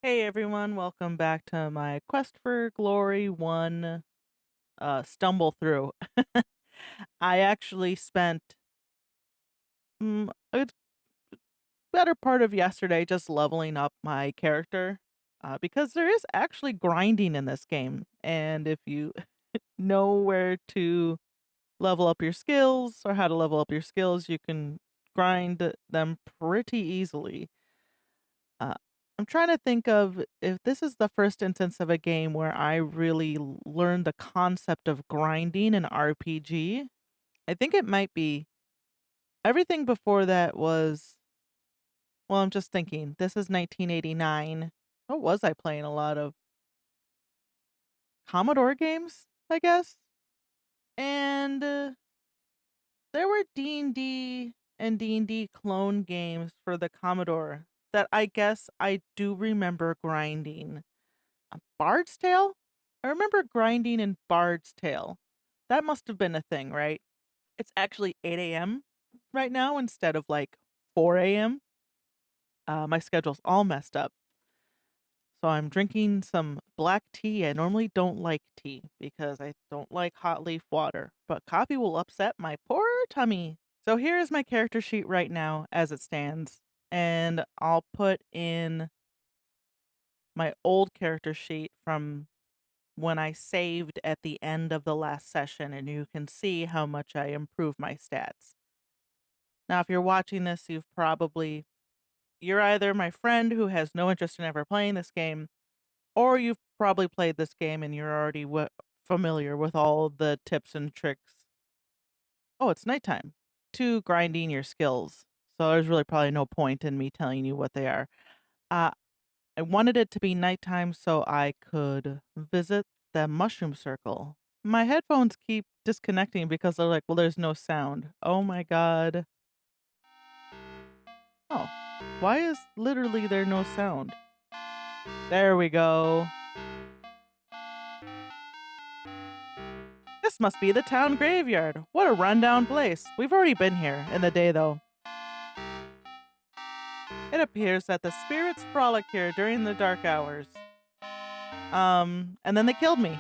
Hey everyone, welcome back to my Quest for Glory 1 stumble through. I actually spent a better part of yesterday just leveling up my character because there is actually grinding in this game. And if you know where to level up your skills or how to level up your skills, you can grind them pretty easily. Uh, I'm trying to think of if this is the first instance of a game where I really learned the concept of grinding an RPG. I think it might be. Everything before that was, well, I'm just thinking, this is 1989. What was I playing? A lot of Commodore games, I guess? And there were D&D and D&D clone games for the Commodore that I guess I do remember grinding. A Bard's Tale? I remember grinding in Bard's Tale. That must have been a thing, right? It's actually 8 a.m. right now instead of like 4 a.m. My schedule's all messed up. So I'm drinking some black tea. I normally don't like tea because I don't like hot leaf water, but coffee will upset my poor tummy. So here is my character sheet right now as it stands, and I'll put in my old character sheet from when I saved at the end of the last session, and you can see how much I improved my stats. Now, if you're watching this, you're either my friend who has no interest in ever playing this game, or you've probably played this game and you're already familiar with all the tips and tricks. Oh, it's nighttime. To grinding your skills. So there's really probably no point in me telling you what they are. Uh, I wanted it to be nighttime so I could visit the mushroom circle. My headphones keep disconnecting because they're like, well, there's no sound. Oh my god. Oh, why is literally there no sound? There we go. This must be the town graveyard. What a rundown place. We've already been here in the day, though. It appears that the spirits frolic here during the dark hours. And then they killed me.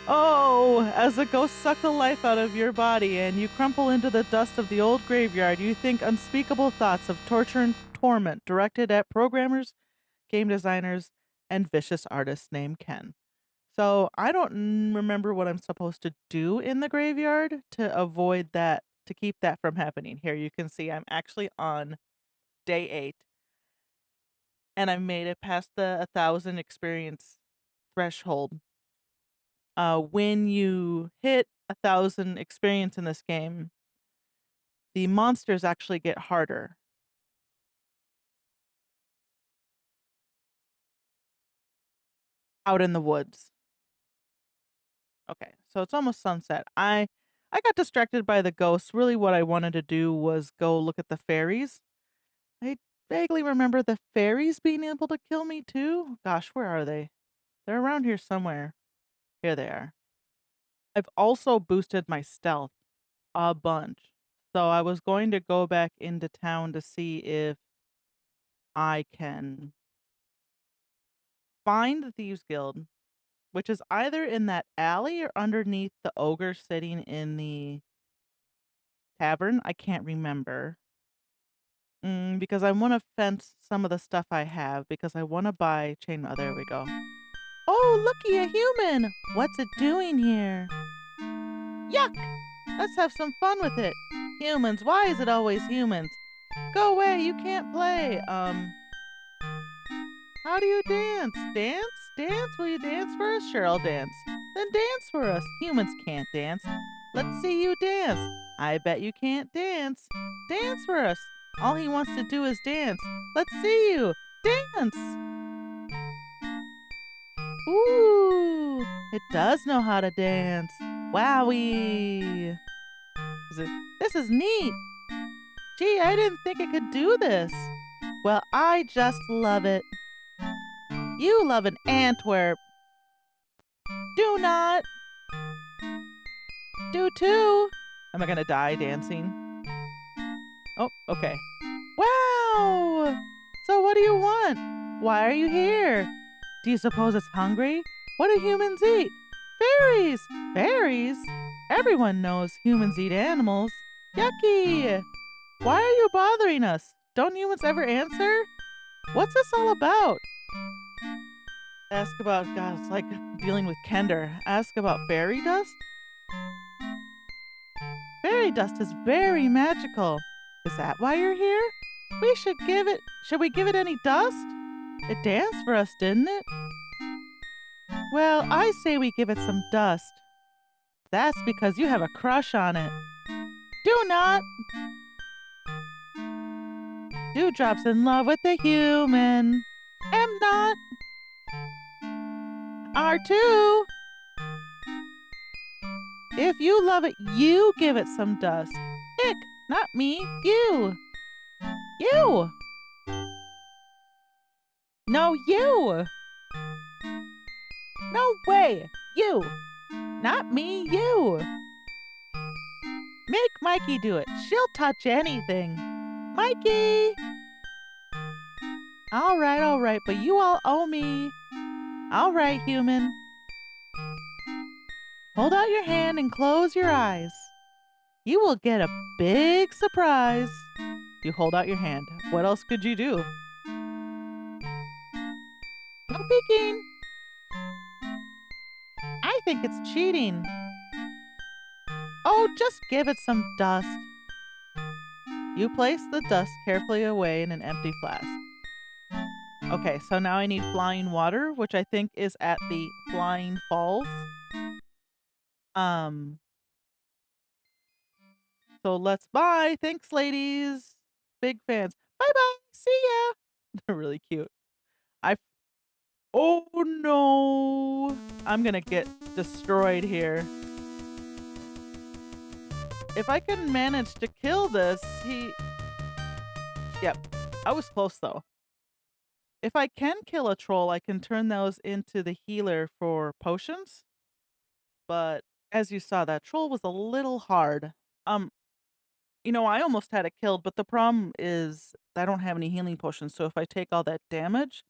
Oh, as the ghosts suck the life out of your body and you crumple into the dust of the old graveyard, you think unspeakable thoughts of torture and torment directed at programmers, game designers, and vicious artists named Ken. So I don't remember what I'm supposed to do in the graveyard to avoid that, to keep that from happening. Here you can see I'm actually on day 8 and I made it past the 1,000 experience threshold. When you hit 1,000 experience in this game, the monsters actually get harder out in the woods. Okay, so it's almost sunset. I got distracted by the ghosts. Really what I wanted to do was go look at the fairies. I vaguely remember the fairies being able to kill me too. Gosh, where are they? They're around here somewhere. Here they are. I've also boosted my stealth a bunch. So I was going to go back into town to see if I can find the Thieves Guild, which is either in that alley or underneath the ogre sitting in the tavern. I can't remember. Because I want to fence some of the stuff I have because I want to buy chainmail. There we go. Oh, looky, a human! What's it doing here? Yuck! Let's have some fun with it. Humans, why is it always humans? Go away, you can't play. How do you dance? Dance? Dance? Will you dance for us? Sure, I'll dance. Then dance for us. Humans can't dance. Let's see you dance. I bet you can't dance. Dance for us. All he wants to do is dance. Let's see you. Dance! Ooh, it does know how to dance. Wowie! This is neat. Gee, I didn't think it could do this. Well, I just love it. You love an Antwerp. Do not. Do too. Am I gonna die dancing? Oh, okay. Wow! So what do you want? Why are you here? Do you suppose it's hungry? What do humans eat? Fairies! Fairies? Everyone knows humans eat animals. Yucky! Why are you bothering us? Don't humans ever answer? What's this all about? Ask about, God, it's like dealing with Kender. Ask about fairy dust? Fairy dust is very magical. Is that why you're here? Should we give it any dust? It danced for us, didn't it? Well, I say we give it some dust. That's because you have a crush on it. Do not. Dewdrop's in love with the human. Am not. Are too. If you love it, you give it some dust. Ick, not me, you. You. No, you. No way. You. Not me, you. Make Mikey do it. She'll touch anything. Mikey! All right, but you all owe me. All right, human. Hold out your hand and close your eyes. You will get a big surprise. You hold out your hand. What else could you do? No peeking. I think it's cheating. Oh, just give it some dust. You place the dust carefully away in an empty flask. Okay, so now I need flying water, which I think is at the Flying Falls. So let's bye. Thanks, ladies. Big fans. Bye bye. See ya. They're really cute. I. Oh no. I'm gonna get destroyed here. If I can manage to kill this, Yep. I was close though. If I can kill a troll, I can turn those into the healer for potions. But as you saw, that troll was a little hard. Um, I almost had it killed, but the problem is I don't have any healing potions. So if I take all that damage,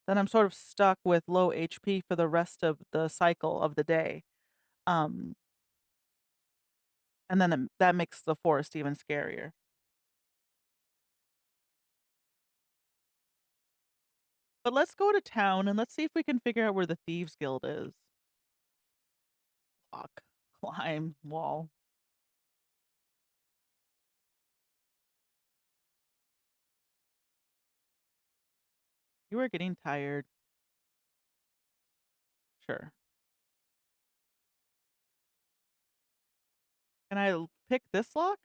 then I'm sort of stuck with low HP for the rest of the cycle of the day. Um, and then that makes the forest even scarier. But let's go to town and let's see if we can figure out where the Thieves Guild is. Walk, climb, wall. You are getting tired. Sure. Can I pick this lock?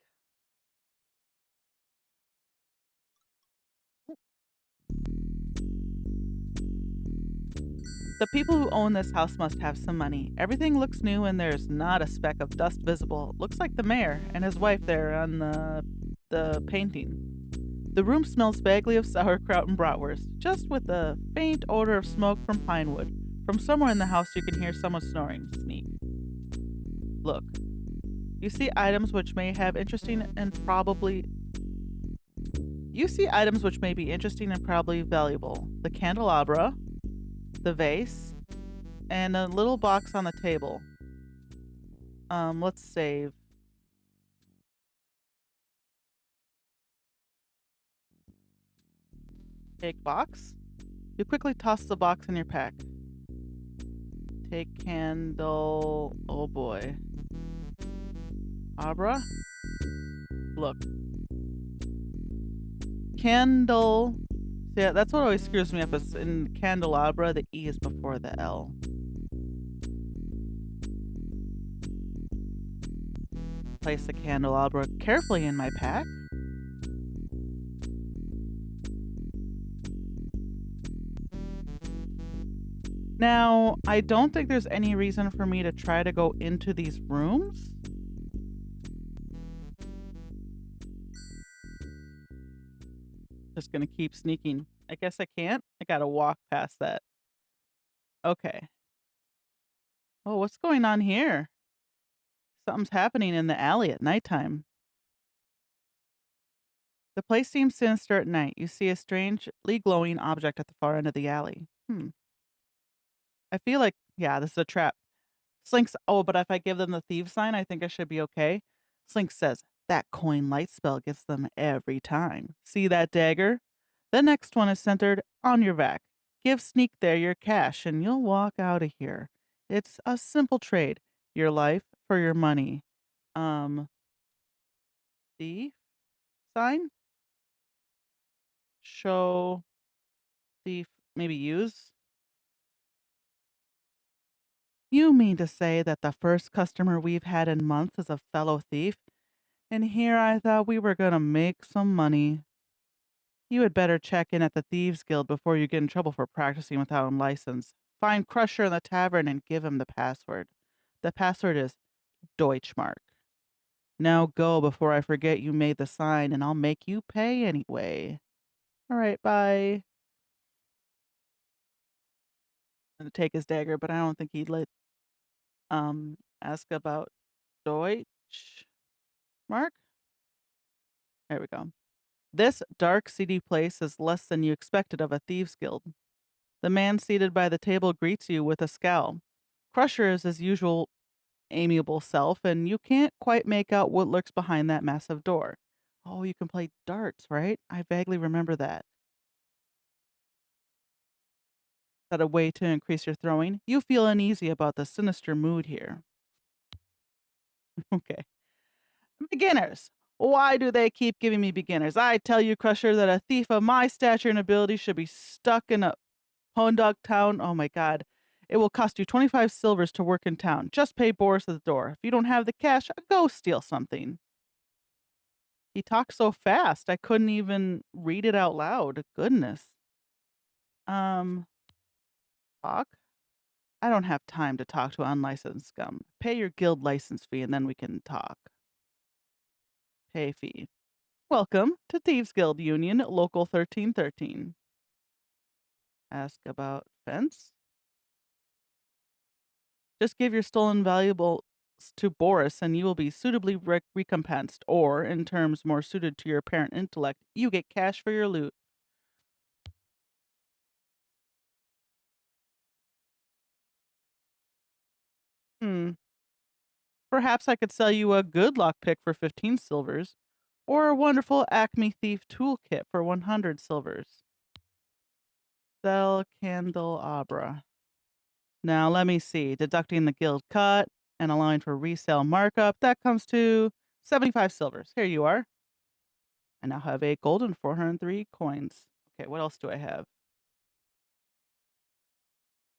The people who own this house must have some money. Everything looks new and there's not a speck of dust visible. Looks like the mayor and his wife there on the painting. The room smells vaguely of sauerkraut and bratwurst, just with a faint odor of smoke from pine wood. From somewhere in the house you can hear someone snoring. Sneak. Look. You see items which may be interesting and probably valuable. The candelabra, the vase, and a little box on the table. Let's save. Take box. You quickly toss the box in your pack. Take candle. Oh boy. Abra? Look. Candle. Yeah, that's what always screws me up is in candelabra, the E is before the L. Place the candelabra carefully in my pack. Now, I don't think there's any reason for me to try to go into these rooms. Just gonna keep sneaking. I guess I can't. I gotta walk past that. Okay. Oh, what's going on here? Something's happening in the alley at nighttime. The place seems sinister at night. You see a strangely glowing object at the far end of the alley. I feel like, yeah, this is a trap. Slinks, oh, but if I give them the thief sign, I think I should be okay. Slink says, that coin light spell gets them every time. See that dagger? The next one is centered on your back. Give Sneak there your cash and you'll walk out of here. It's a simple trade. Your life for your money. Um, thief sign? Show thief, maybe use? You mean to say that the first customer we've had in months is a fellow thief? And here I thought we were gonna make some money. You had better check in at the Thieves Guild before you get in trouble for practicing without a license. Find Crusher in the tavern and give him the password. The password is Deutschmark. Now go before I forget you made the sign and I'll make you pay anyway. All right, bye. I'm gonna take his dagger, but I don't think he'd let ask about Deutschmark. There we go. This dark, seedy place is less than you expected of a thieves' guild. The man seated by the table greets you with a scowl. Crusher is his usual amiable self, and you can't quite make out what lurks behind that massive door. Oh, you can play darts, right? I vaguely remember that. Is that a way to increase your throwing? You feel uneasy about the sinister mood here. Okay. Beginners. Why do they keep giving me beginners? I tell you, Crusher, that a thief of my stature and ability should be stuck in a Pondog town. Oh my god. It will cost you 25 silvers to work in town. Just pay Boris at the door. If you don't have the cash, go steal something. He talks so fast, I couldn't even read it out loud. Goodness. Um, talk? I don't have time to talk to unlicensed scum. Pay your guild license fee and then we can talk. Pay fee. Welcome to Thieves Guild Union, Local 1313. Ask about fence? Just give your stolen valuables to Boris and you will be suitably recompensed, or, in terms more suited to your apparent intellect, you get cash for your loot. Hmm. Perhaps I could sell you a good lockpick for 15 silvers, or a wonderful Acme Thief toolkit for 100 silvers. Sell candelabra. Now let me see. Deducting the guild cut and allowing for resale markup, that comes to 75 silvers. Here you are. I now have a golden 403 coins. Okay, what else do I have?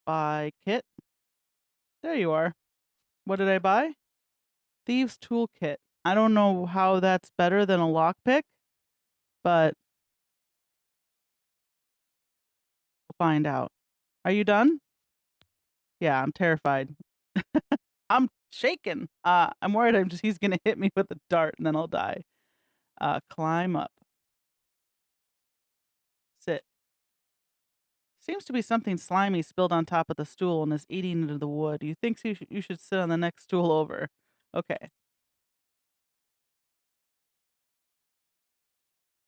Buy kit. There you are. What did I buy? Thieves toolkit. I don't know how that's better than a lockpick, but we'll find out. Are you done? Yeah, I'm terrified. I'm shaking. I'm worried he's gonna hit me with a dart and then I'll die. Climb up. Sit. Seems to be something slimy spilled on top of the stool and is eating into the wood. You think you should sit on the next stool over. Okay.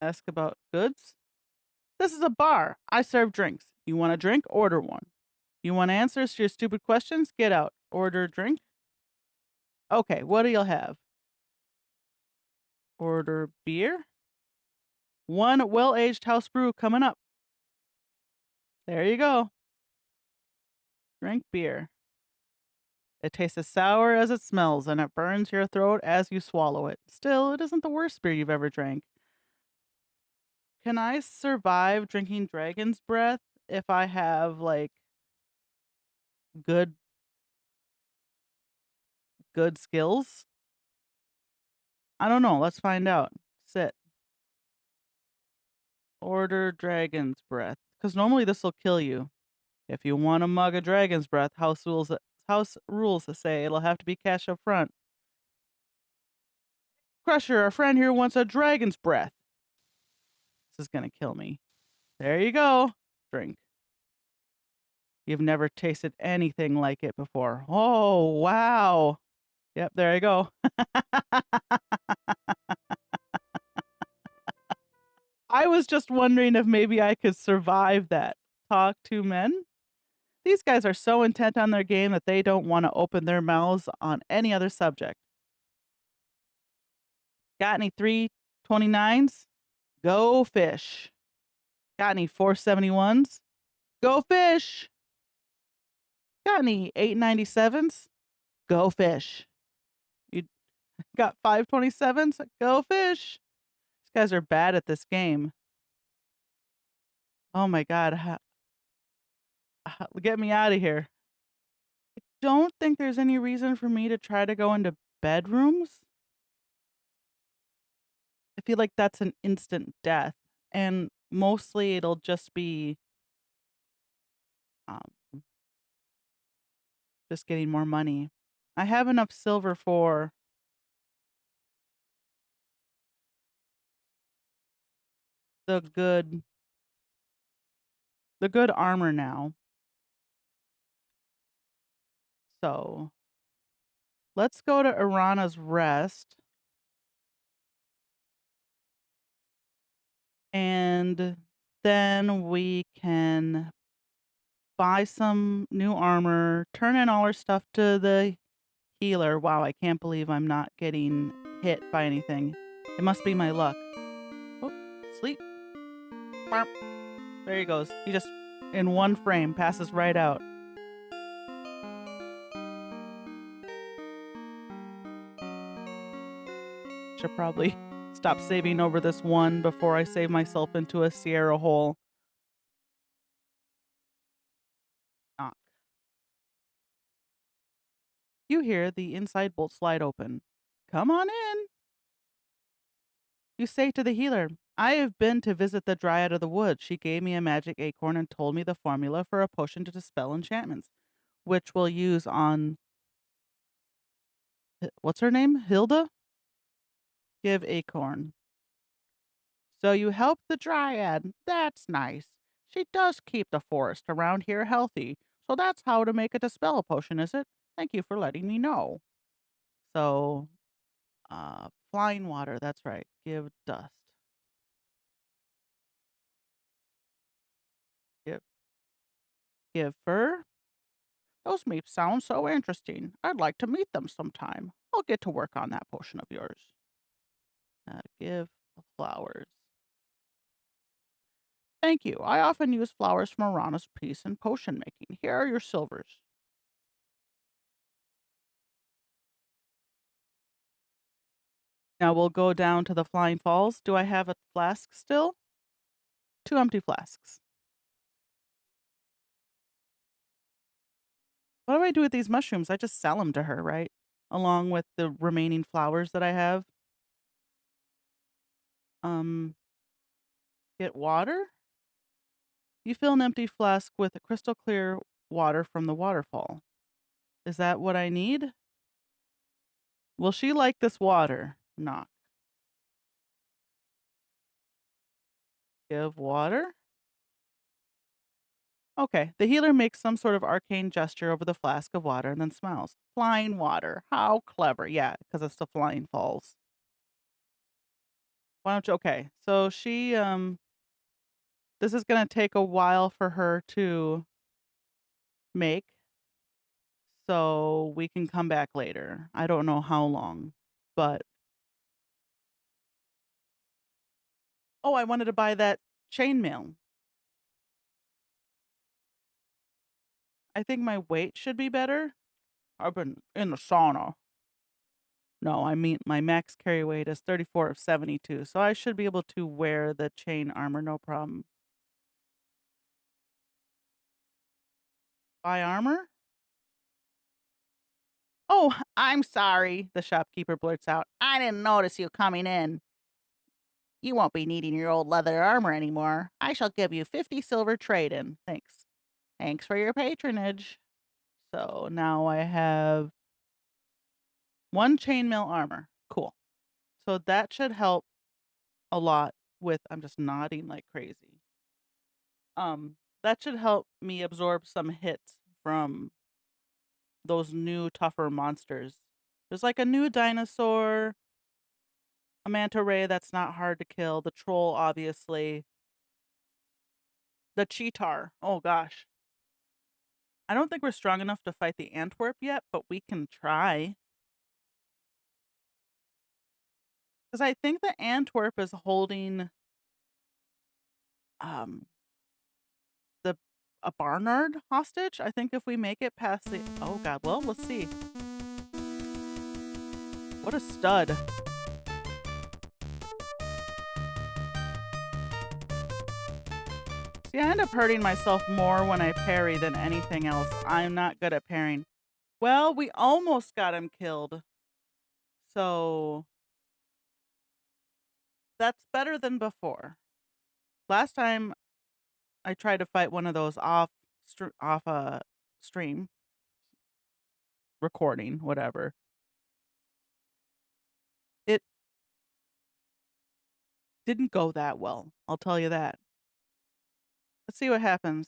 Ask about goods. This is a bar. I serve drinks. You want a drink? Order one. You want answers to your stupid questions? Get out. Order a drink. Okay, what do you have? Order beer. One well-aged house brew coming up. There you go. Drink beer. It tastes as sour as it smells, and it burns your throat as you swallow it. Still, it isn't the worst beer you've ever drank. Can I survive drinking dragon's breath if I have like good good skills? I don't know. Let's find out. Sit. Order dragon's breath. Because normally this will kill you. If you want a mug of dragon's breath, house rules say it'll have to be cash up front. Crusher, our friend here wants a dragon's breath. This is gonna kill me. There you go. Drink. You've never tasted anything like it before. Oh, wow. Yep, there you go. I was just wondering if maybe I could survive that. Talk to men? These guys are so intent on their game that they don't want to open their mouths on any other subject. Got any 329s? Go fish. Got any 471s? Go fish. Got any 897s? Go fish. You got 527s? Go fish. These guys are bad at this game. Oh my God. Get me out of here. Don't think there's any reason for me to try to go into bedrooms. I feel like that's an instant death. And mostly it'll just be um, just getting more money. I have enough silver for the good the good armor now. So let's go to Irana's Rest and then we can buy some new armor, turn in all our stuff to the healer. Wow, I can't believe I'm not getting hit by anything. It must be my luck. Oh, sleep. Barp. There he goes. He just, in one frame, passes right out. Should probably stop saving over this one before I save myself into a Sierra hole. Knock. You hear the inside bolt slide open. Come on in. You say to the healer, I have been to visit the Dryad of the Woods. She gave me a magic acorn and told me the formula for a potion to dispel enchantments, which we'll use on. What's her name? Hilda? Give acorn. So you help the Dryad. That's nice. She does keep the forest around here healthy. So that's how to make a dispel potion, is it? Thank you for letting me know. So, flying water. That's right. Give dust. Give, give fur. Those meats sound so interesting. I'd like to meet them sometime. I'll get to work on that potion of yours. Give flowers. Thank you. I often use flowers from Arana's piece in potion making. Here are your silvers. Now we'll go down to the Flying Falls. Do I have a flask still? 2 empty flasks. What do I do with these mushrooms? I just sell them to her, right? Along with the remaining flowers that I have. Um, get water? You fill an empty flask with a crystal clear water from the waterfall. Is that what I need? Will she like this water? Knock. Give water? Okay. The healer makes some sort of arcane gesture over the flask of water and then smiles. Flying water. How clever. Yeah, because it's the Flying Falls. Why don't you? Okay. So this is gonna take a while for her to make, so we can come back later. I don't know how long, but oh, I wanted to buy that chainmail. I think my weight should be better. I've been in the sauna. No, I mean my max carry weight is 34 of 72, so I should be able to wear the chain armor no problem. Buy armor? Oh, I'm sorry, the shopkeeper blurts out. I didn't notice you coming in. You won't be needing your old leather armor anymore. I shall give you 50 silver trade-in. Thanks. Thanks for your patronage. So now I have 1 chainmail armor. Cool. So that should help a lot with I'm just nodding like crazy. That should help me absorb some hits from those new tougher monsters. There's like a new dinosaur, A manta ray, that's not hard to kill. The troll, obviously. The cheetar. Oh gosh. I don't think we're strong enough to fight the Antwerp yet, but we can try. Because I think the Antwerp is holding um the a Barnard hostage. I think if we make it past the oh god, well, let's see. What a stud. See, I end up hurting myself more when I parry than anything else. I'm not good at parrying. Well, we almost got him killed. So that's better than before. Last time I tried to fight one of those off a stream recording, whatever. It didn't go that well. I'll tell you that. Let's see what happens.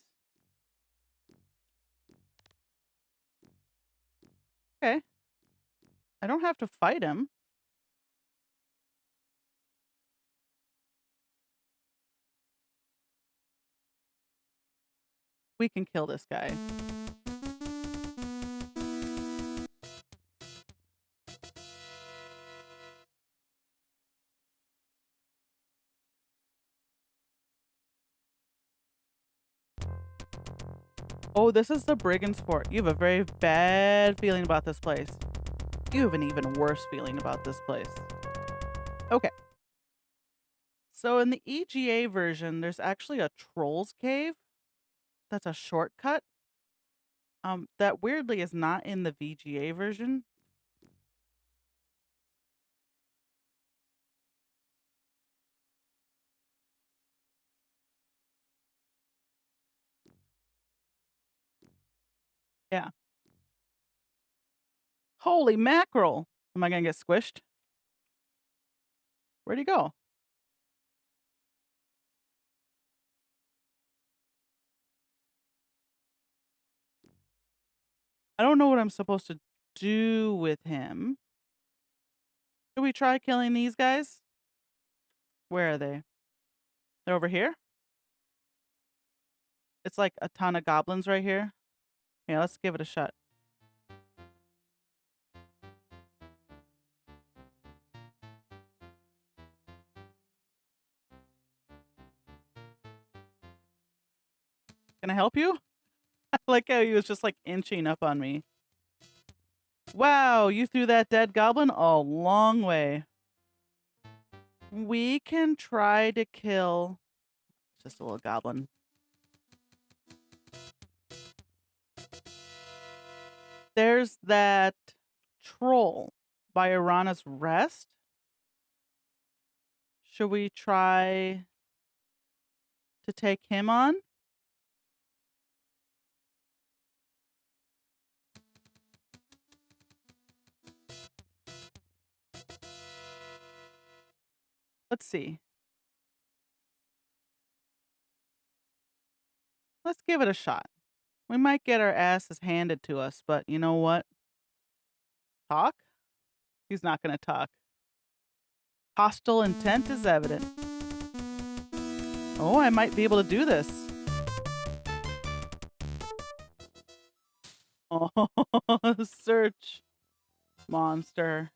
Okay. I don't have to fight him. We can kill this guy. Oh, this is the Brigand's Fort. You have a very bad feeling about this place. You have an even worse feeling about this place. Okay. So in the EGA version, there's actually a Troll's Cave. That's a shortcut. That weirdly is not in the VGA version. Yeah. Holy mackerel! Am I gonna get squished? Where'd he go? I don't know what I'm supposed to do with him. Should we try killing these guys? Where are they? They're over here? It's like a ton of goblins right here. Yeah, let's give it a shot. Can I help you? I like how he was just like inching up on me. Wow, you threw that dead goblin a long way. We can try to kill just a little goblin. There's that troll by Irana's Rest. Should we try to take him on? Let's see. Let's give it a shot. We might get our asses handed to us, but you know what? Talk? He's not going to talk. Hostile intent is evident. Oh, I might be able to do this. Oh, search monster.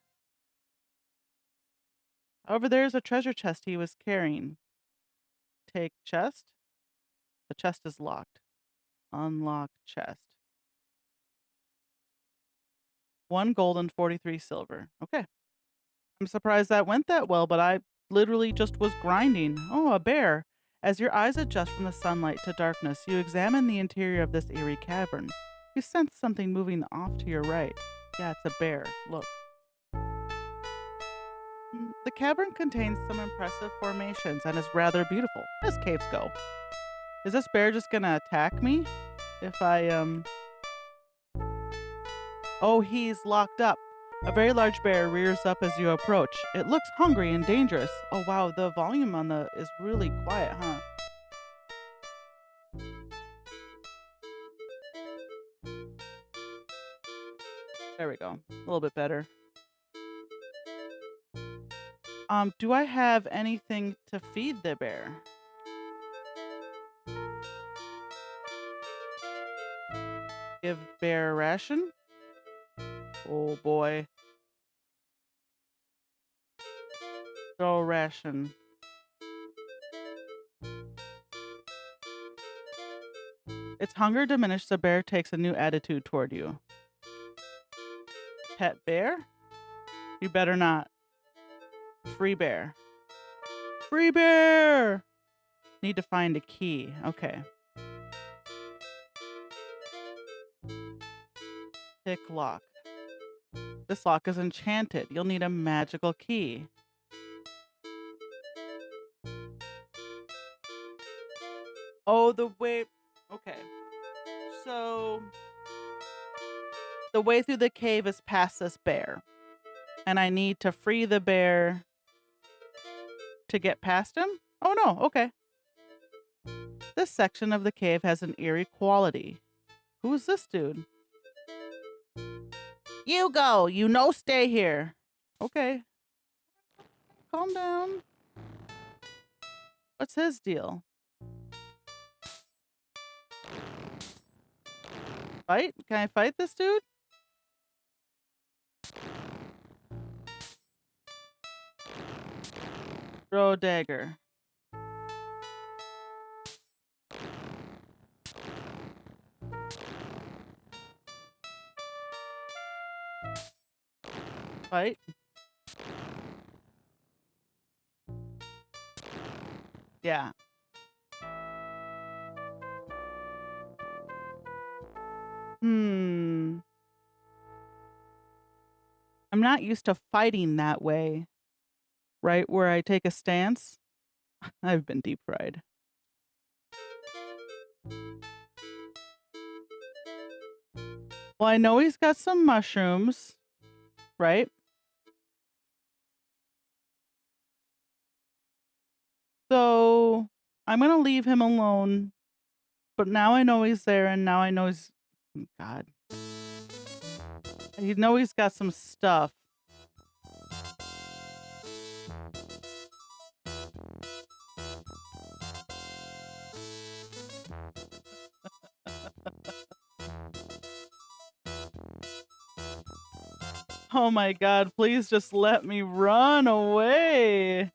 Over there's a treasure chest he was carrying. Take chest. The chest is locked. Unlock chest. 1 gold and 43 silver. Okay. I'm surprised that went that well, but I literally just was grinding. Oh, a bear. As your eyes adjust from the sunlight to darkness, you examine the interior of this eerie cavern. You sense something moving off to your right. Yeah, it's a bear. Look. The cavern contains some impressive formations and is rather beautiful, as caves go. Is this bear just gonna attack me? If I, Oh, he's locked up. A very large bear rears up as you approach. It looks hungry and dangerous. Oh wow, the volume on the is really quiet, huh? There we go. A little bit better. Do I have anything to feed the bear? Give bear a ration? Oh boy. Throw a ration. Its hunger diminished, the bear takes a new attitude toward you. Pet bear? You better not. Free bear. Free bear! Need to find a key. Okay. Pick lock. This lock is enchanted. You'll need a magical key. Oh, the way... Okay. So... the way through the cave is past this bear. And I need to free the bear to get past him? Oh no, okay. This section of the cave has an eerie quality. Who is this dude? You go! You no stay here! Okay. Calm down. What's his deal? Fight? Can I fight this dude? Throw a dagger. Fight. Yeah. I'm not used to fighting that way. Right? Where I take a stance. I've been deep fried. Well, I know he's got some mushrooms. Right? So I'm going to leave him alone. But now I know he's there, and now I know he's... God. You know he's got some stuff. Oh my God, please just let me run away.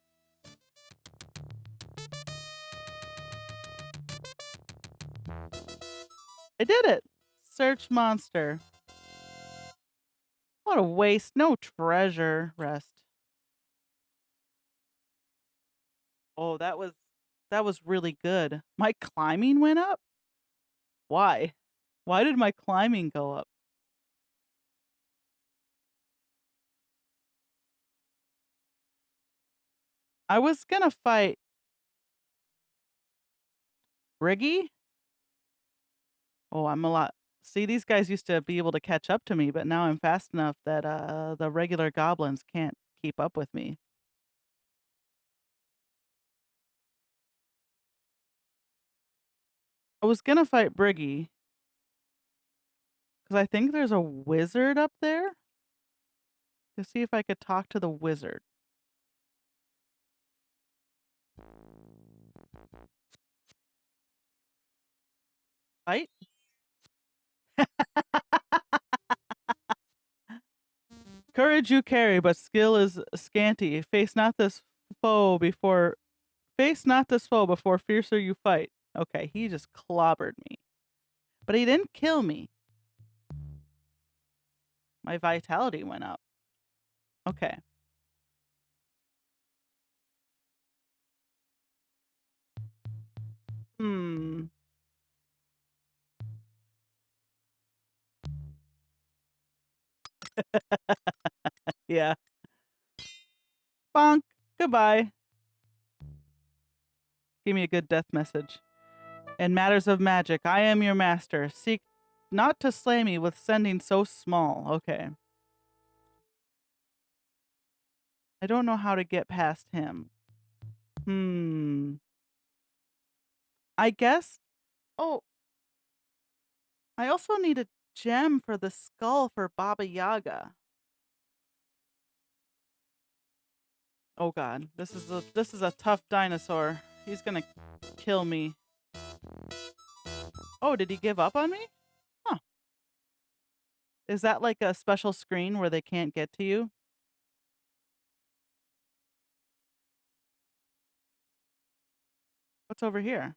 I did it. Search monster. What a waste. No treasure. Rest. Oh, that was really good. My climbing went up? Why? Why did my climbing go up? I was gonna fight Briggy. Oh, I'm a lot. See, these guys used to be able to catch up to me, but now I'm fast enough that the regular goblins can't keep up with me. I was gonna fight Briggy because I think there's a wizard up there to see if I could talk to the wizard. Fight? Courage you carry, but skill is scanty. Face not this foe before fiercer you fight. Okay, he just clobbered me. But he didn't kill me. My vitality went up. Okay. Hmm. Yeah. Bonk. Goodbye. Give me a good death message. In matters of magic, I am your master. Seek not to slay me with sending so small. Okay. I don't know how to get past him. I guess. Oh, I also need a gem for the skull for Baba Yaga. Oh god, this is a tough dinosaur. He's gonna kill me. Oh, did he give up on me? Huh. Is that like a special screen where they can't get to you? What's over here?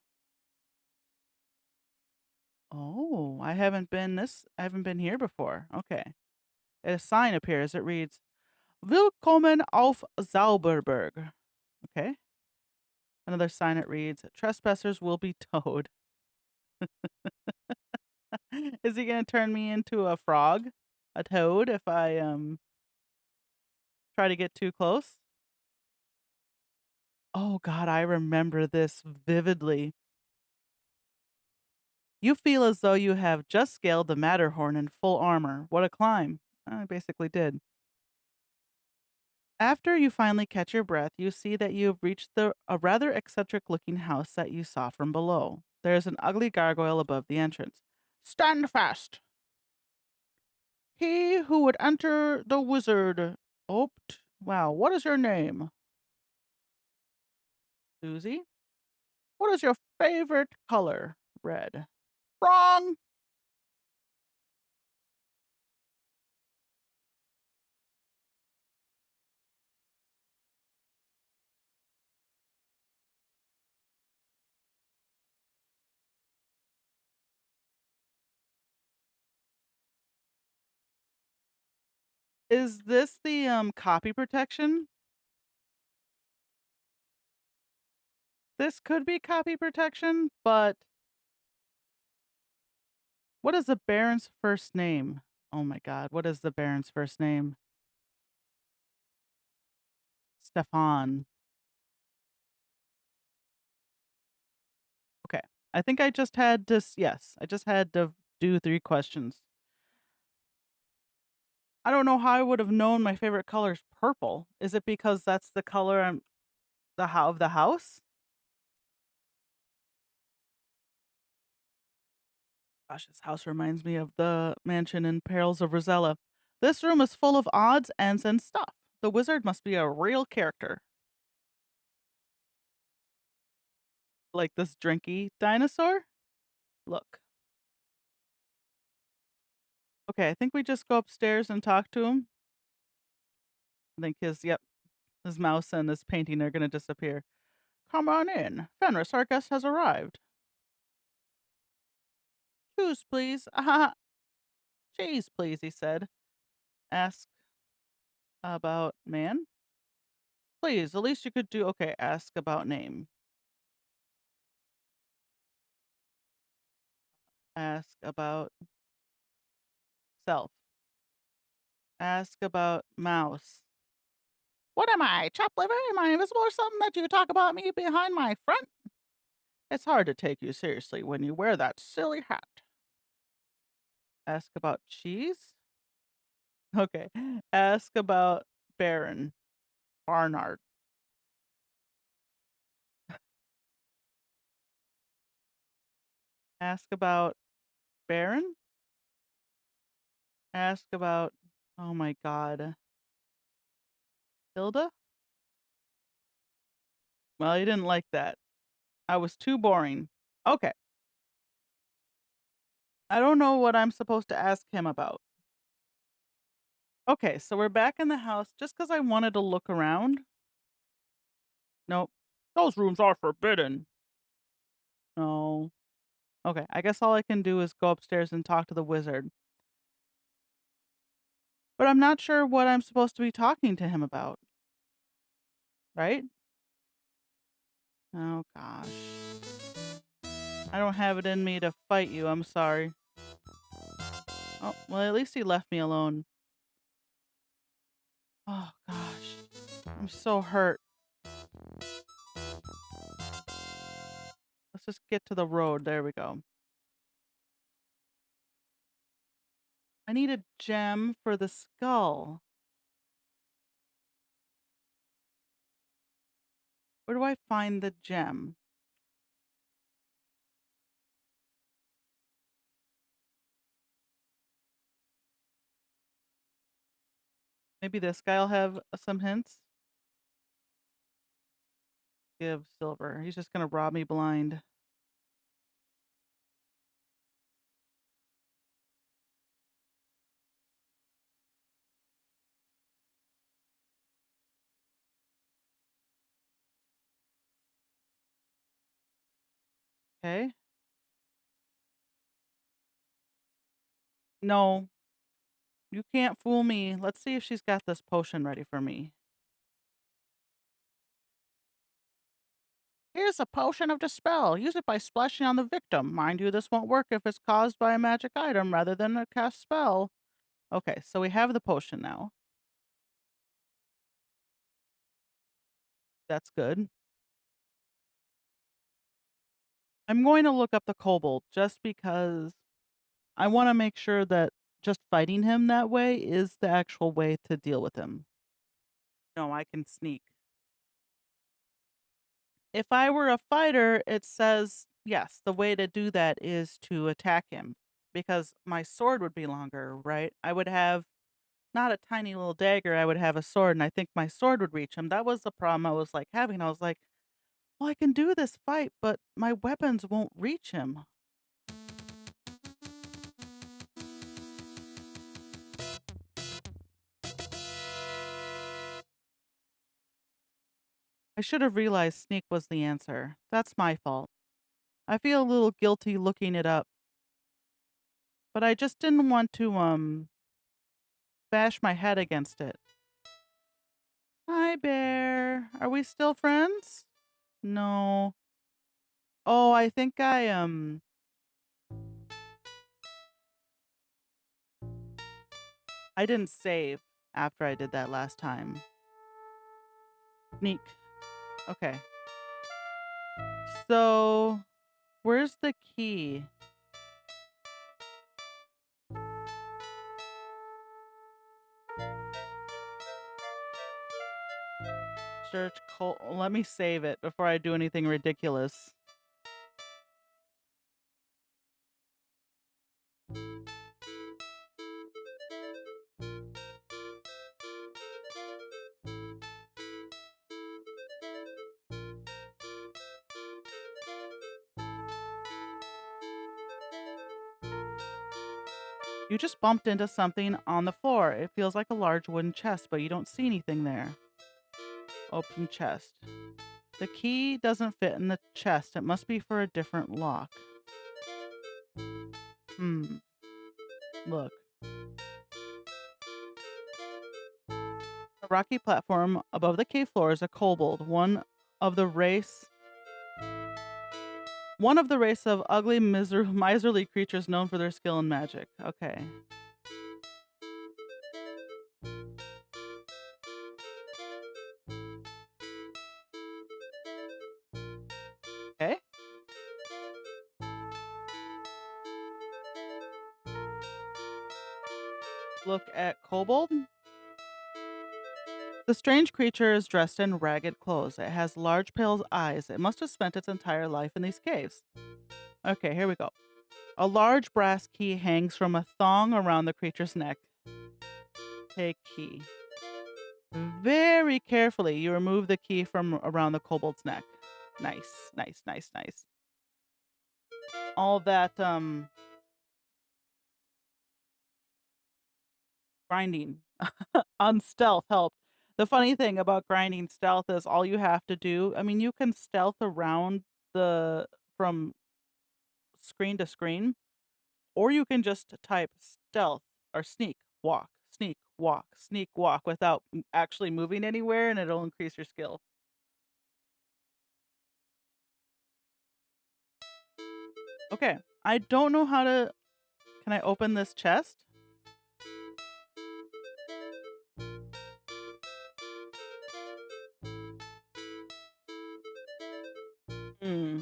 Oh, I haven't been here before. Okay. A sign appears. It reads, Willkommen auf Zauberberg. Okay. Another sign it reads, Trespassers will be towed. Is he gonna turn me into a frog? A toad if I try to get too close? Oh god, I remember this vividly. You feel as though you have just scaled the Matterhorn in full armor. What a climb. I basically did. After you finally catch your breath, you see that you have reached a rather eccentric looking house that you saw from below. There is an ugly gargoyle above the entrance. Stand fast! He who would enter the wizard. Opt. Wow, what is your name? Susie? What is your favorite color? Red. Wrong! Is this the copy protection? This could be copy protection, but what is the Baron's first name? Oh my god, what is the Baron's first name? Stefan. Okay. I think I just had to yes, I just had to do 3 questions. I don't know how I would have known my favorite color is purple. Is it because that's the color of the house? Gosh, this house reminds me of the mansion in Perils of Rosella. This room is full of odds, ends, and stuff. The wizard must be a real character. Like this drinky dinosaur? Look. Okay, I think we just go upstairs and talk to him. I think his mouse and his painting are gonna disappear. Come on in. Fenris, our guest has arrived. Choose, please. Cheese, please, he said. Ask about man? Please, the least you could do. Okay, ask about name. Ask about self. Ask about mouse. What am I? Chopped liver? Am I invisible or something that you talk about me behind my front? It's hard to take you seriously when you wear that silly hat. Ask about cheese? Okay. Ask about Baron. Barnard. Ask about Baron? Ask about, oh my god, Hilda? Well, he didn't like that. I was too boring. Okay. I don't know what I'm supposed to ask him about. Okay, so we're back in the house just because I wanted to look around. Nope. Those rooms are forbidden. No. Okay, I guess all I can do is go upstairs and talk to the wizard. But I'm not sure what I'm supposed to be talking to him about, right? Oh gosh. I don't have it in me to fight you. I'm sorry. Oh, well, at least he left me alone. Oh gosh. I'm so hurt. Let's just get to the road. There we go. I need a gem for the skull. Where do I find the gem? Maybe this guy'll have some hints. give silver. He's just gonna rob me blind. Okay. No, you can't fool me. Let's see if she's got this potion ready for me. Here's a potion of dispel. Use it by splashing on the victim. Mind you, this won't work if it's caused by a magic item rather than a cast spell. Okay, so we have the potion now. That's good. I'm going to look up the kobold just because I want to make sure that just fighting him that way is the actual way to deal with him. No, I can sneak. If I were a fighter, it says, yes, the way to do that is to attack him because my sword would be longer, right? I would have not a tiny little dagger, I would have a sword, and I think my sword would reach him. That was the problem I was like having. I was like, well, I can do this fight, but my weapons won't reach him. I should have realized sneak was the answer. That's my fault. I feel a little guilty looking it up, but I just didn't want to bash my head against it. Hi, bear. Are we still friends? No. Oh, I think I didn't save after I did that last time. Sneak. Okay. So, where's the key? Search let me save it before I do anything ridiculous. You just bumped into something on the floor. It feels like a large wooden chest, but you don't see anything there. Open chest. The key doesn't fit in the chest. It must be for a different lock. Look. A rocky platform above the cave floor is a kobold, of the race of ugly, miserly creatures known for their skill in magic. Okay. Okay. Look at kobold. The strange creature is dressed in ragged clothes. It has large pale eyes. It must have spent its entire life in these caves. Okay, here we go. A large brass key hangs from a thong around the creature's neck. Take key. Very carefully, you remove the key from around the kobold's neck. Nice, nice, nice, nice. All that grinding on stealth helped. The funny thing about grinding stealth is all you have to do, I mean, you can stealth around from screen to screen, or you can just type stealth or sneak, walk without actually moving anywhere, and it'll increase your skill. Okay, I don't know how to. Can I open this chest? Hmm.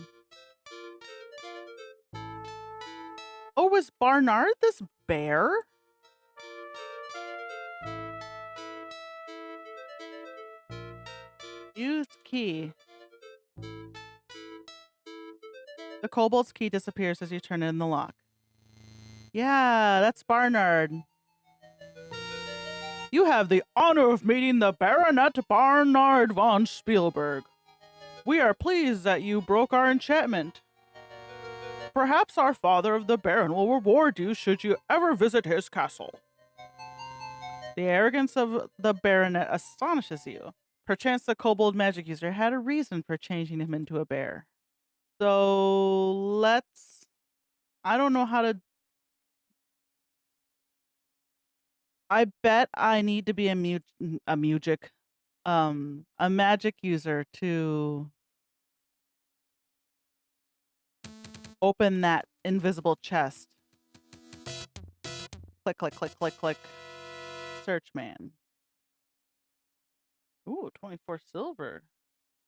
Oh, was Barnard this bear? Use key. The kobold's key disappears as you turn it in the lock. Yeah, that's Barnard. You have the honor of meeting the Baronet Barnard von Spielberg. We are pleased that you broke our enchantment. Perhaps our father of the Baron will reward you should you ever visit his castle. The arrogance of the baronet astonishes you. Perchance the kobold magic user had a reason for changing him into a bear. So let's. I don't know how to. I bet I need to be a magic user to open that invisible chest. Click, click, click, click, click. Search man. Ooh, 24 silver.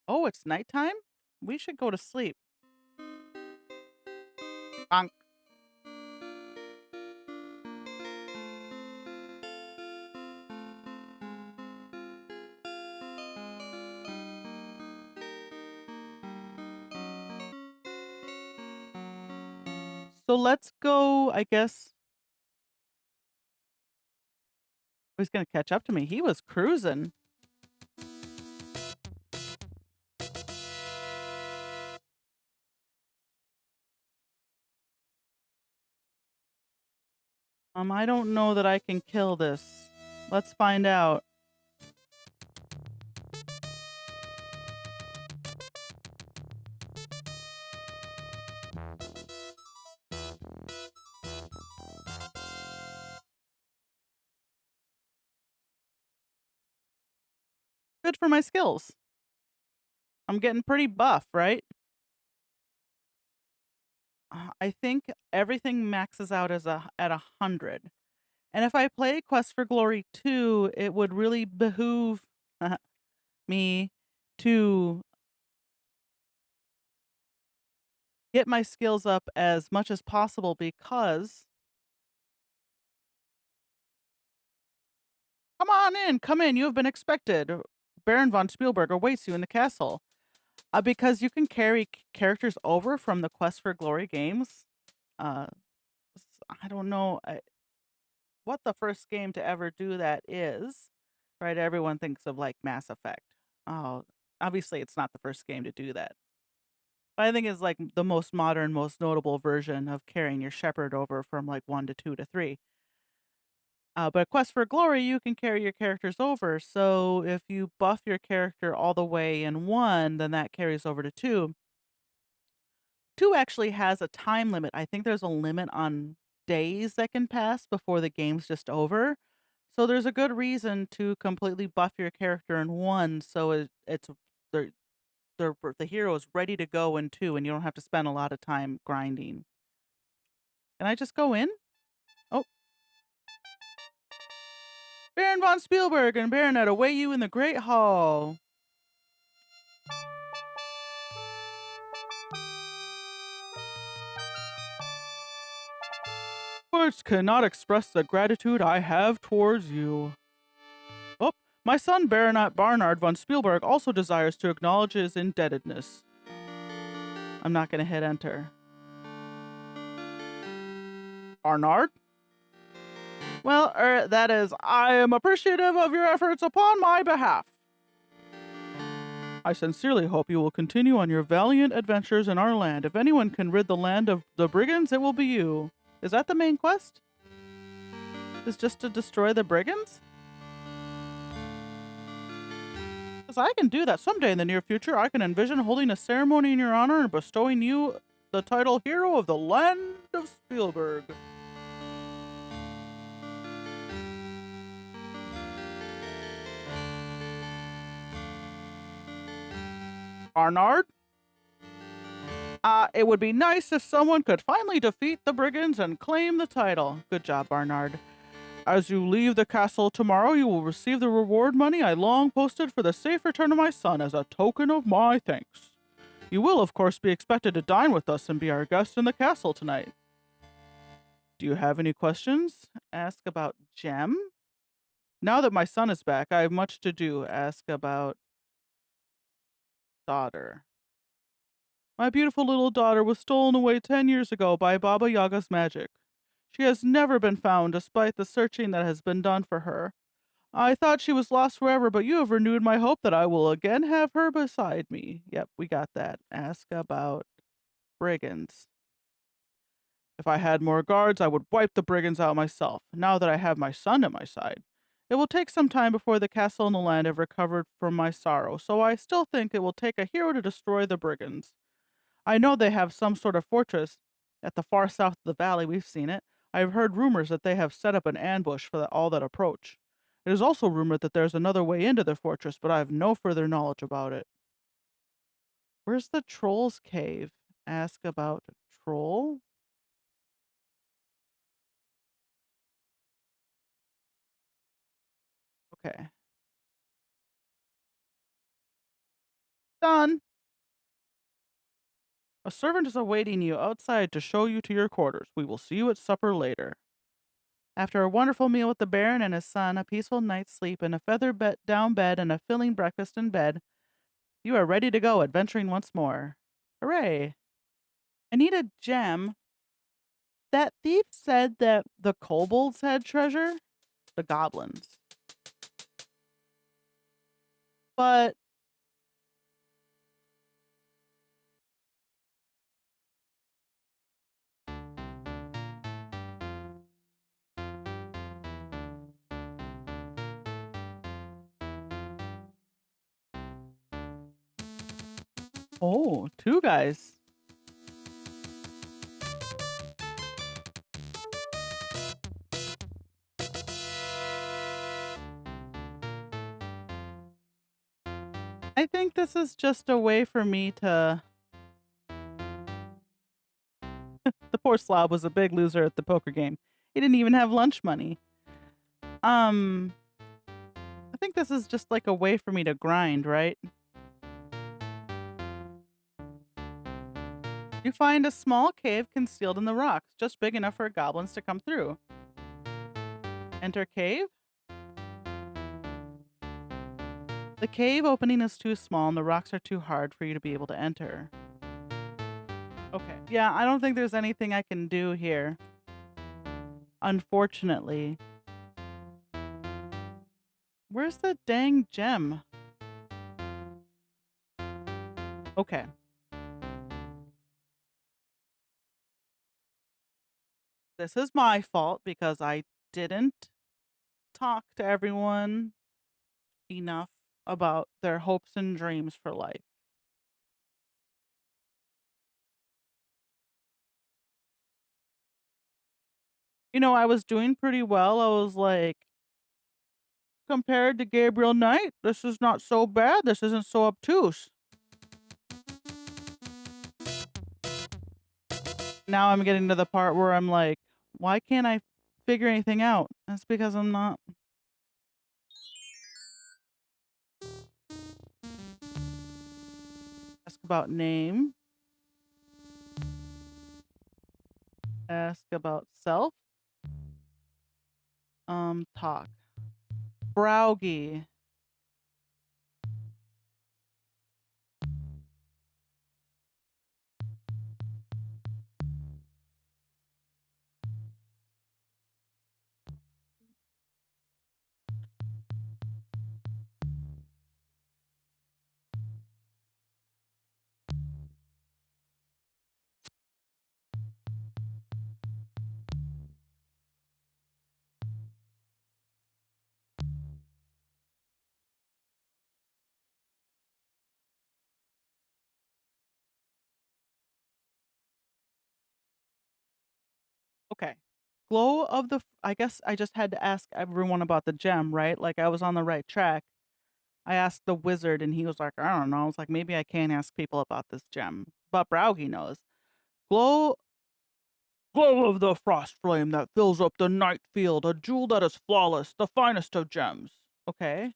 Oh, it's nighttime? We should go to sleep. Bonk. So let's go, I guess. He's going to catch up to me. He was cruising. I don't know that I can kill this. Let's find out. Good for my skills. I'm getting pretty buff, right? I think everything maxes out as at 100. And if I play Quest for Glory 2, it would really behoove me to get my skills up as much as possible because come in, you have been expected. Baron von Spielberg awaits you in the castle. Because you can carry characters over from the Quest for Glory games. Uh, I don't know what the first game to ever do that is, right? Everyone thinks of like Mass Effect. Oh, obviously it's not the first game to do that. But I think it's like the most modern, most notable version of carrying your shepherd over from like 1 to 2 to 3. But Quest for Glory, you can carry your characters over. So if you buff your character all the way in 1, then that carries over to 2. 2 actually has a time limit. I think there's a limit on days that can pass before the game's just over. So there's a good reason to completely buff your character in 1 so it's the the hero is ready to go in 2 and you don't have to spend a lot of time grinding. Can I just go in? Oh, Baron von Spielberg and Baronet await you in the Great Hall. Words cannot express the gratitude I have towards you. Oh, my son Baronet Barnard von Spielberg also desires to acknowledge his indebtedness. I'm not going to hit enter. Barnard? Well, that is, I am appreciative of your efforts upon my behalf. I sincerely hope you will continue on your valiant adventures in our land. If anyone can rid the land of the brigands, it will be you. Is that the main quest? Is just to destroy the brigands? Because I can do that someday in the near future. I can envision holding a ceremony in your honor and bestowing you the title Hero of the Land of Spielberg. Barnard? It would be nice if someone could finally defeat the brigands and claim the title. Good job, Barnard. As you leave the castle tomorrow, you will receive the reward money I long posted for the safe return of my son as a token of my thanks. You will, of course, be expected to dine with us and be our guest in the castle tonight. Do you have any questions? Ask about Gem? Now that my son is back, I have much to do. Ask about daughter. My beautiful little daughter was stolen away 10 years ago by Baba Yaga's magic. She has never been found despite the searching that has been done for her. I thought she was lost forever, but you have renewed my hope that I will again have her beside me. Yep, we got that. Ask about brigands. If I had more guards, I would wipe the brigands out myself. Now that I have my son at my side, it will take some time before the castle and the land have recovered from my sorrow, so I still think it will take a hero to destroy the brigands. I know they have some sort of fortress at the far south of the valley. We've seen it. I have heard rumors that they have set up an ambush for all that approach. It is also rumored that there's another way into their fortress, but I have no further knowledge about it. Where's the troll's cave? Ask about troll? Okay. Done. A servant is awaiting you outside to show you to your quarters. We will see you at supper later. After a wonderful meal with the Baron and his son, a peaceful night's sleep, and a down bed, and a filling breakfast in bed, you are ready to go adventuring once more. Hooray! I need a gem. That thief said that the kobolds had treasure, the goblins. But oh, two guys. I think this is just a way for me to. The poor slob was a big loser at the poker game. He didn't even have lunch money. Um, I think this is just like a way for me to grind, right? You find a small cave concealed in the rocks, just big enough for goblins to come through. Enter cave. The cave opening is too small and the rocks are too hard for you to be able to enter. Okay. Yeah, I don't think there's anything I can do here. Unfortunately. Where's the dang gem? Okay. This is my fault because I didn't talk to everyone enough about their hopes and dreams for life. I was doing pretty well. I was like, compared to Gabriel Knight, this is not so bad. This isn't so obtuse. Now I'm getting to the part where I'm like, why can't I figure anything out? That's because I'm not. Ask about name. Ask about self. Talk. Browgie. Okay. Glow of the. I guess I just had to ask everyone about the gem, right? Like I was on the right track. I asked the wizard, and he was like, I don't know. I was like, maybe I can't ask people about this gem, but Browgie knows. Glow Glow of the frost flame that fills up the night field, a jewel that is flawless, the finest of gems. Okay.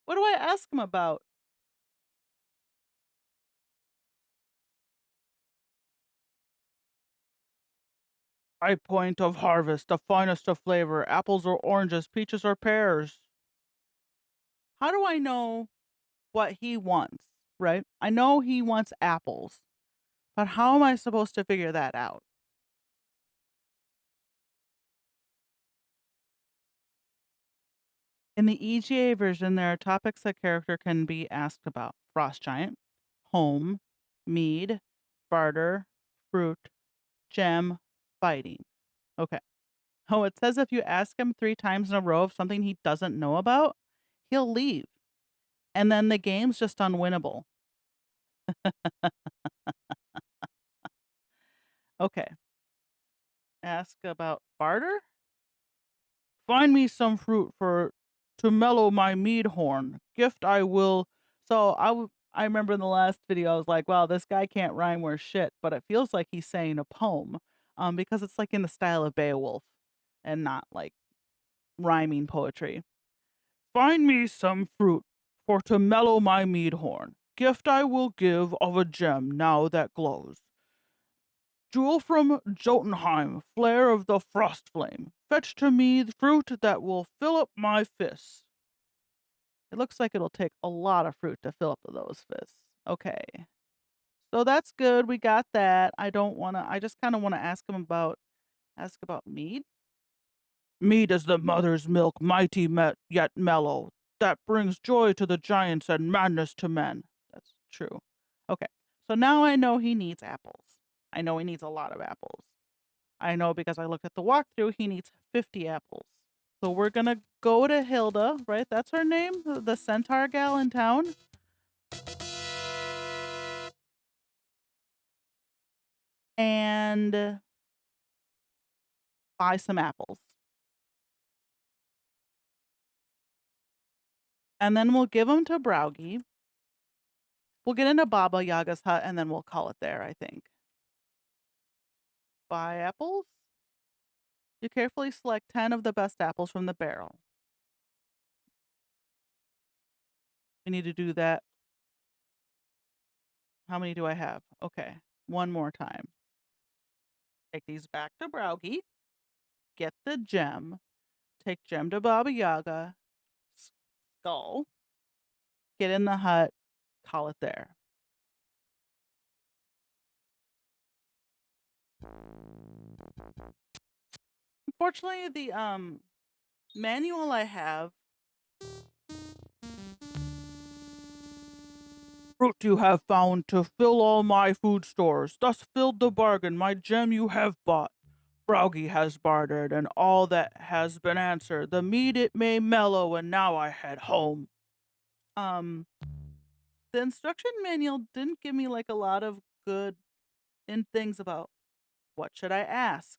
What do I ask him about? High point of harvest, the finest of flavor, apples or oranges, peaches or pears. How do I know what he wants? right? I know he wants apples, but how am I supposed to figure that out? In the EGA version, there are topics that character can be asked about: frost giant, home, mead, barter, fruit, gem, fighting. Okay. Oh, it says if you ask him 3 times in a row of something he doesn't know about, he'll leave. And then the game's just unwinnable. Okay. Ask about barter? Find me some fruit for to mellow my mead horn. Gift I will. So I remember in the last video I was like, wow, this guy can't rhyme worth shit, but it feels like he's saying a poem, because it's like in the style of Beowulf and not like rhyming poetry. Find me some fruit for to mellow my mead horn. Gift I will give of a gem now that glows. Jewel from Jotunheim, flare of the frost flame. Fetch to me the fruit that will fill up my fists. It looks like it'll take a lot of fruit to fill up those fists. Okay. So that's good. We got that. I just kind of want to ask about mead. Mead is the mother's milk, mighty yet mellow, that brings joy to the giants and madness to men. That's true. Okay. So now I know he needs apples. I know he needs a lot of apples. I know because I looked at the walkthrough, he needs 50 apples. So we're gonna go to Hilda, right? That's her name, the centaur gal in town, and buy some apples. And then we'll give them to Browgie. We'll get into Baba Yaga's hut and then we'll call it there, I think. Buy apples. You carefully select 10 of the best apples from the barrel. We need to do that. How many do I have? Okay. One more time. Take these back to Browgie. Get the gem. Take gem to Baba Yaga. Skull. Get in the hut. Call it there. Unfortunately, the manual I have. Fruit you have found to fill all my food stores, thus filled the bargain, my gem you have bought. Browgie has bartered, and all that has been answered. The mead it may mellow, and now I head home. Um, the instruction manual didn't give me like a lot of good in things about what should I ask?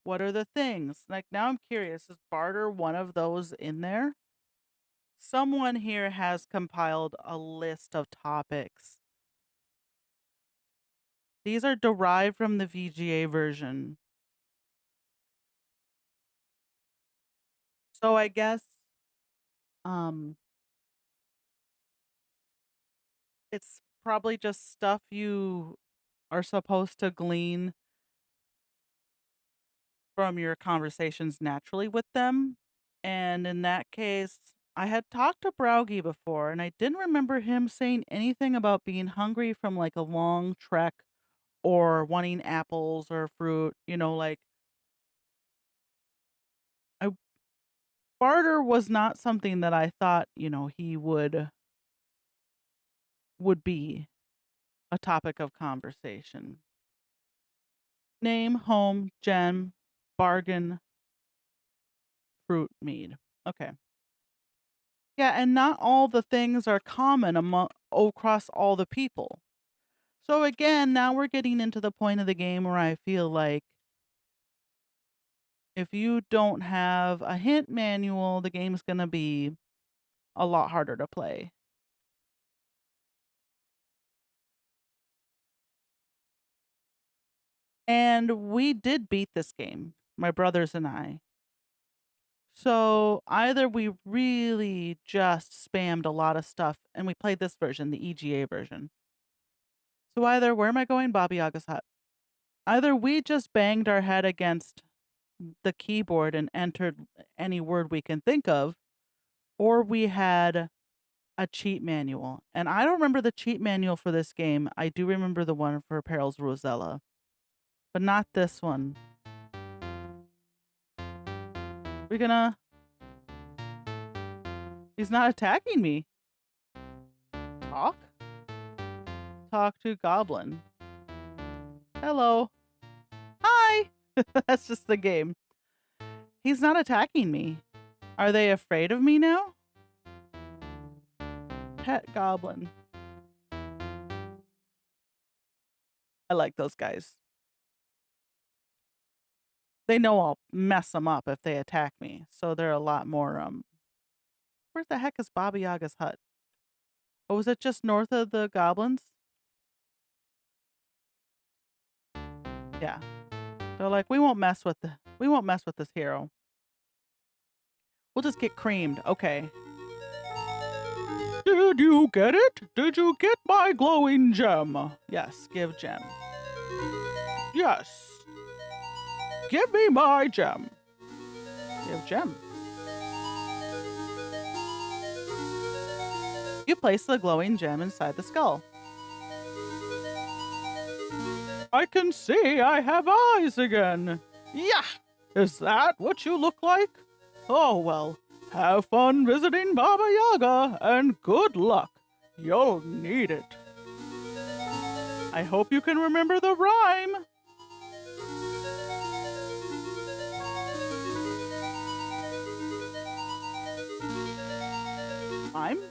What are the things? Like now I'm curious, is barter one of those in there? Someone here has compiled a list of topics. These are derived from the VGA version. So I guess um it's probably just stuff you are supposed to glean from your conversations naturally with them. And in that case, I had talked to Browgie before and I didn't remember him saying anything about being hungry from like a long trek or wanting apples or fruit, like I barter was not something that I thought, he would be a topic of conversation. Name, home, gem, bargain, fruit, mead. Okay. Yeah, and not all the things are common across all the people. So again, now we're getting into the point of the game where I feel like if you don't have a hint manual, the game's going to be a lot harder to play. And we did beat this game, my brothers and I. So either we really just spammed a lot of stuff and we played this version, the EGA version. So either, where am I going? Baba Yaga's hut. Either we just banged our head against the keyboard and entered any word we can think of, or we had a cheat manual. And I don't remember the cheat manual for this game. I do remember the one for Perils Rosella, but not this one. We're gonna... He's not attacking me. Talk? Talk to Goblin. Hello. Hi! That's just the game. He's not attacking me. Are they afraid of me now? Pet Goblin. I like those guys. They know I'll mess them up if they attack me, so they're a lot more, Where the heck is Baba Yaga's hut? Oh, was it just north of the goblins? Yeah. They're like, we won't mess with this hero. We'll just get creamed. Okay. Did you get it? Did you get my glowing gem? Yes, give gem. Yes. Give me my gem. Give gem. You place the glowing gem inside the skull. I can see I have eyes again. Yeah! Is that what you look like? Oh, well, have fun visiting Baba Yaga, and good luck. You'll need it. I hope you can remember the rhyme. Rhyme?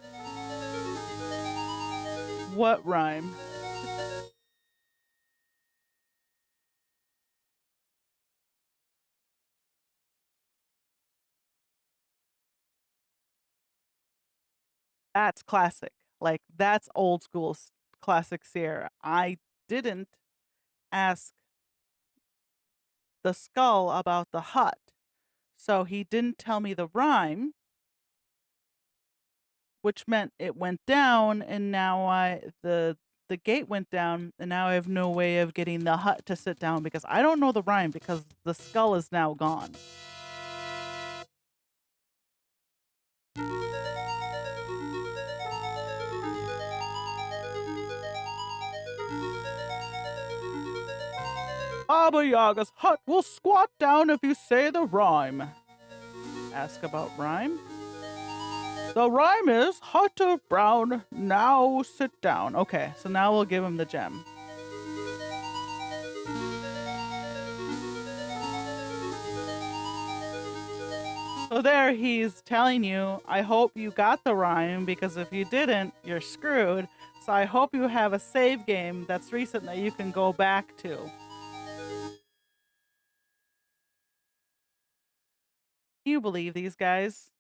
What rhyme? That's classic. Like, that's old school classic Sierra. I didn't ask the skull about the hut, so he didn't tell me the rhyme, which meant it went down, and now the gate went down, and now I have no way of getting the hut to sit down because I don't know the rhyme because the skull is now gone. Baba Yaga's hut will squat down if you say the rhyme. Ask about rhyme? The rhyme is hut of brown, now sit down. Okay, so now we'll give him the gem. So there he's telling you, I hope you got the rhyme, because if you didn't, you're screwed. So I hope you have a save game that's recent that you can go back to. Can you believe these guys?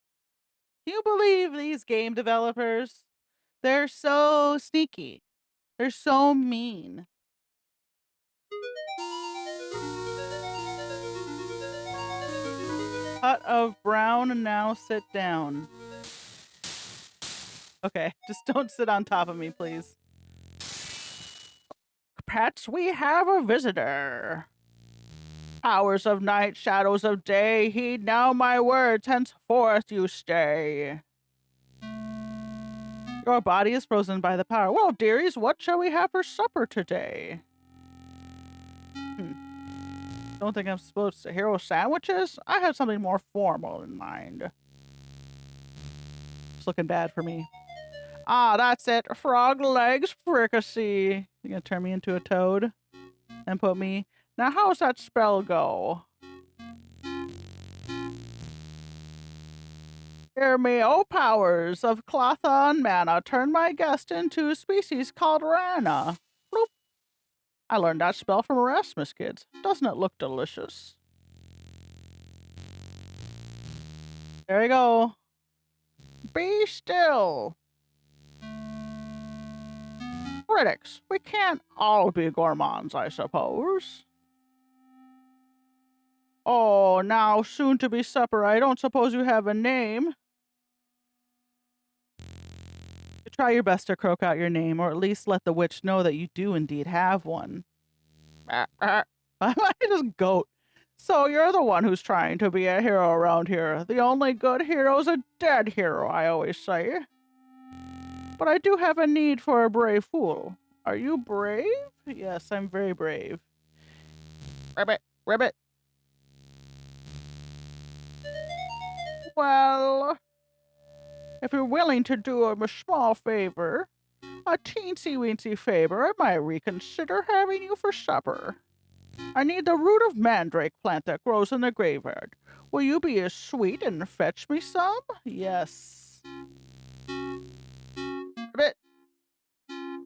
Can you believe these game developers? They're so sneaky. They're so mean. Hut of brown, now sit down. Okay, just don't sit on top of me, please. Pets, we have a visitor. Hours of night, shadows of day, heed now my words, henceforth you stay. Your body is frozen by the power. Well, dearies, what shall we have for supper today? Don't think I'm supposed to hero sandwiches? I had something more formal in mind. It's looking bad for me. Ah, that's it. Frog legs fricassee. You gonna turn me into a toad? And put me... Now, how's that spell go? Hear me, O powers of Clotha and Mana, turn my guest into a species called Rana. Bloop. I learned that spell from Erasmus, kids. Doesn't it look delicious? There we go. Be still. Critics, we can't all be gourmands, I suppose. Oh, now, soon to be supper, I don't suppose you have a name? Try your best to croak out your name, or at least let the witch know that you do indeed have one. I might just goat. So you're the one who's trying to be a hero around here. The only good hero's a dead hero, I always say. but I do have a need for a brave fool. Are you brave? Yes, I'm very brave. Ribbit, ribbit. Well, if you're willing to do a small favor, a teensy-weensy favor, I might reconsider having you for supper. I need the root of mandrake plant that grows in the graveyard. Will you be as sweet and fetch me some? Yes. Ribbit.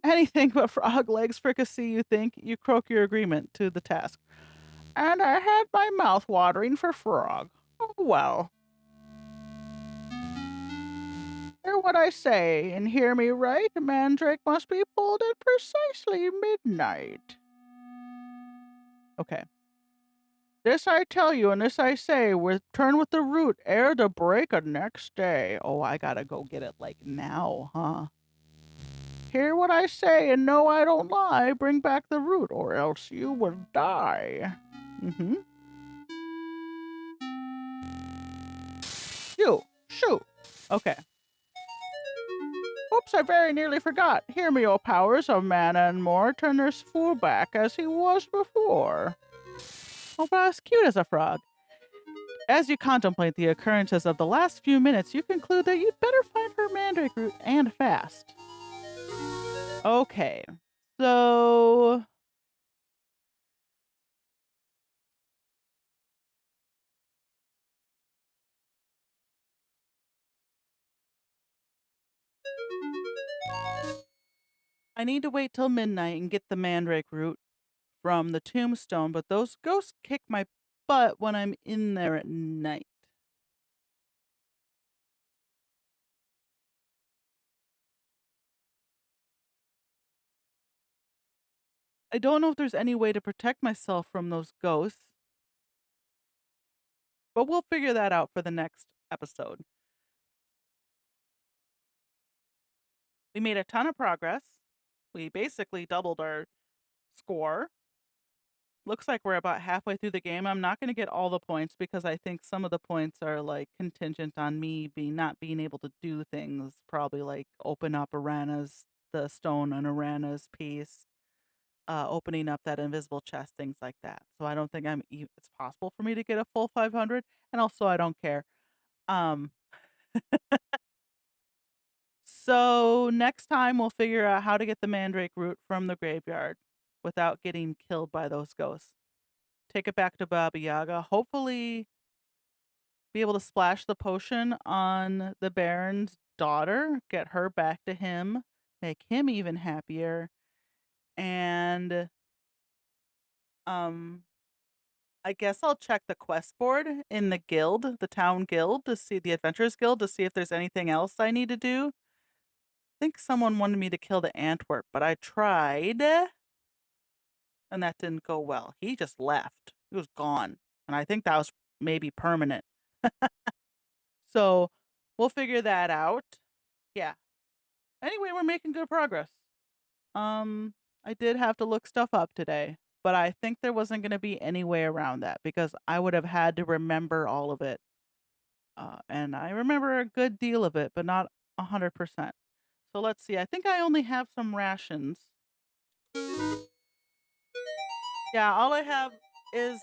Anything but frog legs fricassee, you think? You croak your agreement to the task. And I had my mouth watering for frog. Oh, well. Hear what I say, and hear me right. Mandrake must be pulled at precisely midnight. Okay. This I tell you, and this I say, return with the root ere the break of next day. Oh, I gotta go get it like now, huh? Hear what I say, and know I don't lie. Bring back the root, or else you will die. You, shoot. Okay. Oops, I very nearly forgot. Hear me, O powers of mana and more. Turn this fool back as he was before. Oh, but as cute as a frog. As you contemplate the occurrences of the last few minutes, you conclude that you'd better find her mandrake root and fast. Okay. So... I need to wait till midnight and get the mandrake root from the tombstone, but those ghosts kick my butt when I'm in there at night. I don't know if there's any way to protect myself from those ghosts, but we'll figure that out for the next episode. We made a ton of progress. We basically doubled our score. Looks like we're about halfway through the game. I'm not going to get all the points because I think some of the points are like contingent on me not being able to do things. Probably like open up the stone on Arana's piece, opening up that invisible chest, things like that. So I don't think it's possible for me to get a full 500, and also I don't care. So next time we'll figure out how to get the mandrake root from the graveyard without getting killed by those ghosts. Take it back to Baba Yaga. Hopefully be able to splash the potion on the Baron's daughter, get her back to him, make him even happier. And I guess I'll check the quest board in the guild, the town guild, to see the Adventurers Guild, to see if there's anything else I need to do. I think someone wanted me to kill the Antwerp, but I tried, and that didn't go well. He just left. He was gone. And I think that was maybe permanent. So we'll figure that out. Yeah. Anyway, we're making good progress. I did have to look stuff up today, but I think there wasn't going to be any way around that because I would have had to remember all of it. And I remember a good deal of it, but not 100%. So let's see. I think I only have some rations. Yeah, all I have is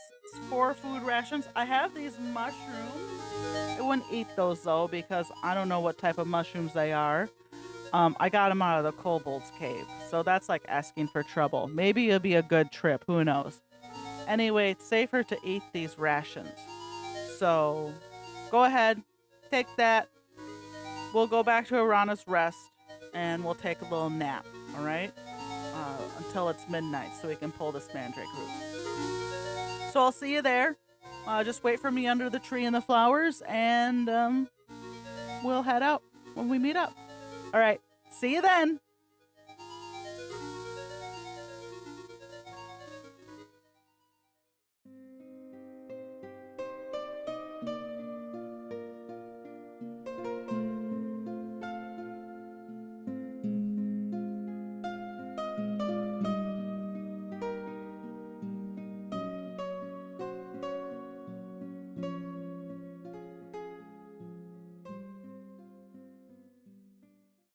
4 food rations. I have these mushrooms. I wouldn't eat those though because I don't know what type of mushrooms they are. I got them out of the kobold's cave, so that's like asking for trouble. Maybe it'll be a good trip, who knows. Anyway, it's safer to eat these rations. So go ahead, take that. We'll go back to Arana's rest and we'll take a little nap, all right? Until it's midnight so we can pull this mandrake root. So I'll see you there. Just wait for me under the tree and the flowers, and we'll head out when we meet up. All right, see you then.